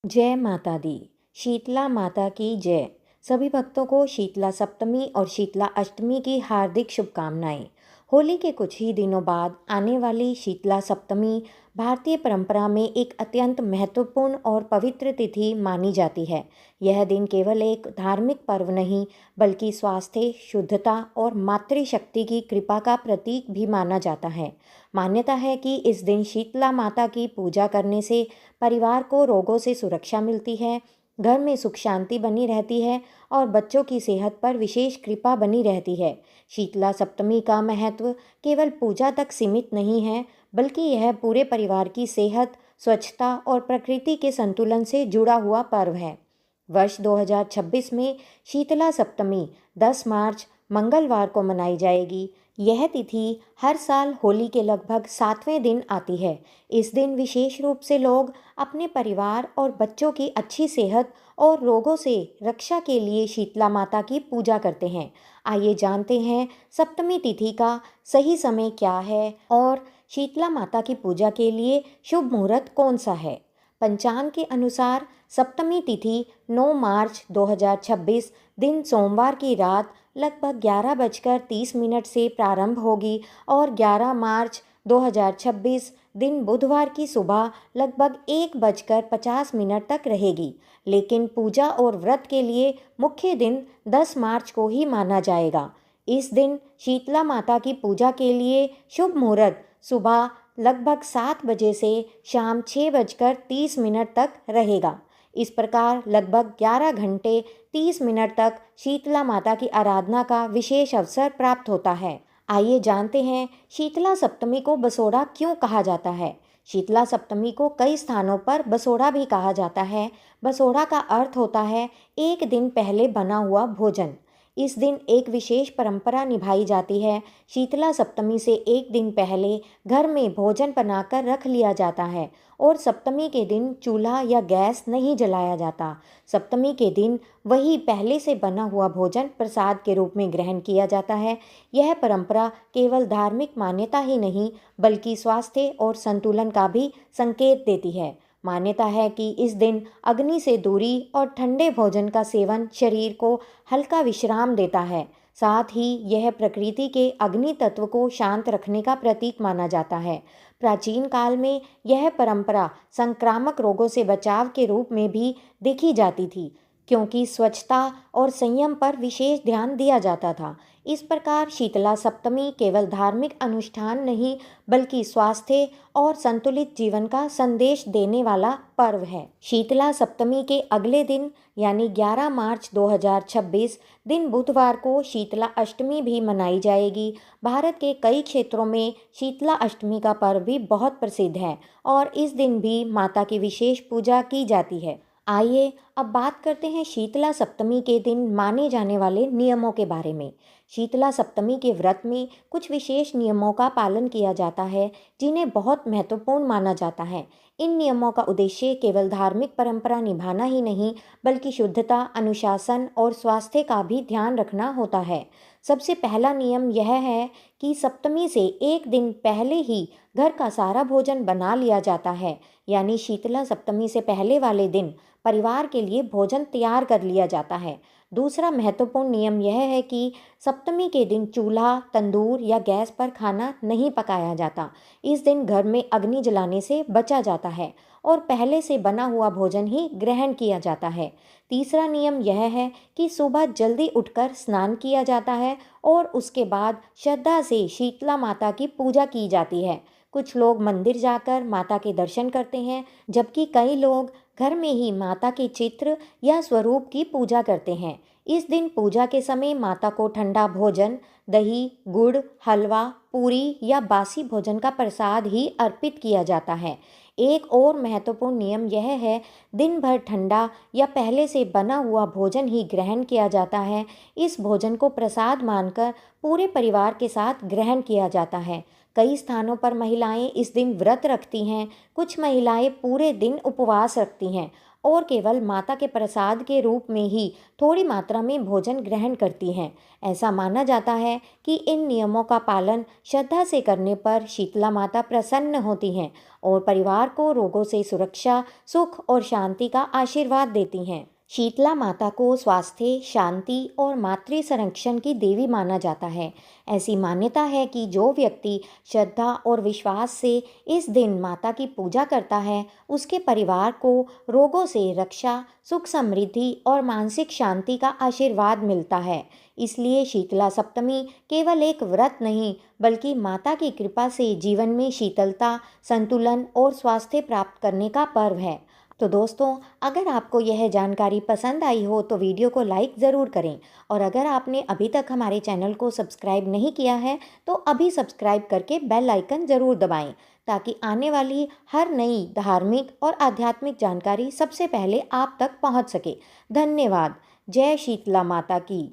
जय माता दी। शीतला माता की जय। सभी भक्तों को शीतला सप्तमी और शीतला अष्टमी की हार्दिक शुभकामनाएं। होली के कुछ ही दिनों बाद आने वाली शीतला सप्तमी भारतीय परंपरा में एक अत्यंत महत्वपूर्ण और पवित्र तिथि मानी जाती है। यह दिन केवल एक धार्मिक पर्व नहीं बल्कि स्वास्थ्य, शुद्धता और मातृशक्ति की कृपा का प्रतीक भी माना जाता है। मान्यता है कि इस दिन शीतला माता की पूजा करने से परिवार को रोगों से सुरक्षा मिलती है, घर में सुख शांति बनी रहती है और बच्चों की सेहत पर विशेष कृपा बनी रहती है। शीतला सप्तमी का महत्व केवल पूजा तक सीमित नहीं है, बल्कि यह पूरे परिवार की सेहत, स्वच्छता और प्रकृति के संतुलन से जुड़ा हुआ पर्व है। वर्ष 2026 में शीतला सप्तमी 10 मार्च मंगलवार को मनाई जाएगी। यह तिथि हर साल होली के लगभग 7वें दिन आती है। इस दिन विशेष रूप से लोग अपने परिवार और बच्चों की अच्छी सेहत और रोगों से रक्षा के लिए शीतला माता की पूजा करते हैं। आइए जानते हैं सप्तमी तिथि का सही समय क्या है और शीतला माता की पूजा के लिए शुभ मुहूर्त कौन सा है। पंचांग के अनुसार सप्तमी तिथि 9 मार्च 2026 दिन सोमवार की रात लगभग 11:30 से प्रारंभ होगी और 11 मार्च 2026 दिन बुधवार की सुबह लगभग 1:50 तक रहेगी। लेकिन पूजा और व्रत के लिए मुख्य दिन 10 मार्च को ही माना जाएगा। इस दिन शीतला माता की पूजा के लिए शुभ मुहूर्त सुबह लगभग 7 बजे से शाम 6:30 तक रहेगा। इस प्रकार लगभग 11 घंटे 30 मिनट तक शीतला माता की आराधना का विशेष अवसर प्राप्त होता है। आइए जानते हैं शीतला सप्तमी को बसोड़ा क्यों कहा जाता है। शीतला सप्तमी को कई स्थानों पर बसोड़ा भी कहा जाता है। बसोड़ा का अर्थ होता है एक दिन पहले बना हुआ भोजन। इस दिन एक विशेष परंपरा निभाई जाती है। शीतला सप्तमी से एक दिन पहले घर में भोजन बनाकर रख लिया जाता है और सप्तमी के दिन चूल्हा या गैस नहीं जलाया जाता। सप्तमी के दिन वही पहले से बना हुआ भोजन प्रसाद के रूप में ग्रहण किया जाता है। यह परंपरा केवल धार्मिक मान्यता ही नहीं बल्कि स्वास्थ्य और संतुलन का भी संकेत देती है। मान्यता है कि इस दिन अग्नि से दूरी और ठंडे भोजन का सेवन शरीर को हल्का विश्राम देता है। साथ ही यह प्रकृति के अग्नि तत्व को शांत रखने का प्रतीक माना जाता है। प्राचीन काल में यह परंपरा संक्रामक रोगों से बचाव के रूप में भी देखी जाती थी, क्योंकि स्वच्छता और संयम पर विशेष ध्यान दिया जाता था। इस प्रकार शीतला सप्तमी केवल धार्मिक अनुष्ठान नहीं बल्कि स्वास्थ्य और संतुलित जीवन का संदेश देने वाला पर्व है। शीतला सप्तमी के अगले दिन यानी 11 मार्च 2026 दिन बुधवार को शीतला अष्टमी भी मनाई जाएगी। भारत के कई क्षेत्रों में शीतला अष्टमी का पर्व भी बहुत प्रसिद्ध है और इस दिन भी माता की विशेष पूजा की जाती है। आइए अब बात करते हैं शीतला सप्तमी के दिन माने जाने वाले नियमों के बारे में। शीतला सप्तमी के व्रत में कुछ विशेष नियमों का पालन किया जाता है जिन्हें बहुत महत्वपूर्ण माना जाता है। इन नियमों का उद्देश्य केवल धार्मिक परंपरा निभाना ही नहीं बल्कि शुद्धता, अनुशासन और स्वास्थ्य का भी ध्यान रखना होता है। सबसे पहला नियम यह है कि सप्तमी से एक दिन पहले ही घर का सारा भोजन बना लिया जाता है, यानी शीतला सप्तमी से पहले वाले दिन परिवार के लिए भोजन तैयार कर लिया जाता है। दूसरा महत्वपूर्ण नियम यह है कि सप्तमी के दिन चूल्हा, तंदूर या गैस पर खाना नहीं पकाया जाता। इस दिन घर में अग्नि जलाने से बचा जाता है और पहले से बना हुआ भोजन ही ग्रहण किया जाता है। तीसरा नियम यह है कि सुबह जल्दी उठकर स्नान किया जाता है और उसके बाद श्रद्धा से शीतला माता की पूजा की जाती है। कुछ लोग मंदिर जाकर माता के दर्शन करते हैं, जबकि कई लोग घर में ही माता के चित्र या स्वरूप की पूजा करते हैं। इस दिन पूजा के समय माता को ठंडा भोजन, दही, गुड़, हलवा, पूरी या बासी भोजन का प्रसाद ही अर्पित किया जाता है। एक और महत्वपूर्ण नियम यह है, दिन भर ठंडा या पहले से बना हुआ भोजन ही ग्रहण किया जाता है। इस भोजन को प्रसाद मानकर पूरे परिवार के साथ ग्रहण किया जाता है। कई स्थानों पर महिलाएं इस दिन व्रत रखती हैं, कुछ महिलाएं पूरे दिन उपवास रखती हैं और केवल माता के प्रसाद के रूप में ही थोड़ी मात्रा में भोजन ग्रहण करती हैं। ऐसा माना जाता है कि इन नियमों का पालन श्रद्धा से करने पर शीतला माता प्रसन्न होती हैं और परिवार को रोगों से सुरक्षा, सुख और शांति का आशीर्वाद देती हैं। शीतला माता को स्वास्थ्य, शांति और मातृ संरक्षण की देवी माना जाता है। ऐसी मान्यता है कि जो व्यक्ति श्रद्धा और विश्वास से इस दिन माता की पूजा करता है, उसके परिवार को रोगों से रक्षा, सुख समृद्धि और मानसिक शांति का आशीर्वाद मिलता है। इसलिए शीतला सप्तमी केवल एक व्रत नहीं, बल्कि माता की कृपा से जीवन में शीतलता, संतुलन और स्वास्थ्य प्राप्त करने का पर्व है। तो दोस्तों, अगर आपको यह जानकारी पसंद आई हो तो वीडियो को लाइक ज़रूर करें, और अगर आपने अभी तक हमारे चैनल को सब्सक्राइब नहीं किया है तो अभी सब्सक्राइब करके बेल आइकन ज़रूर दबाएं, ताकि आने वाली हर नई धार्मिक और आध्यात्मिक जानकारी सबसे पहले आप तक पहुंच सके। धन्यवाद। जय शीतला माता की।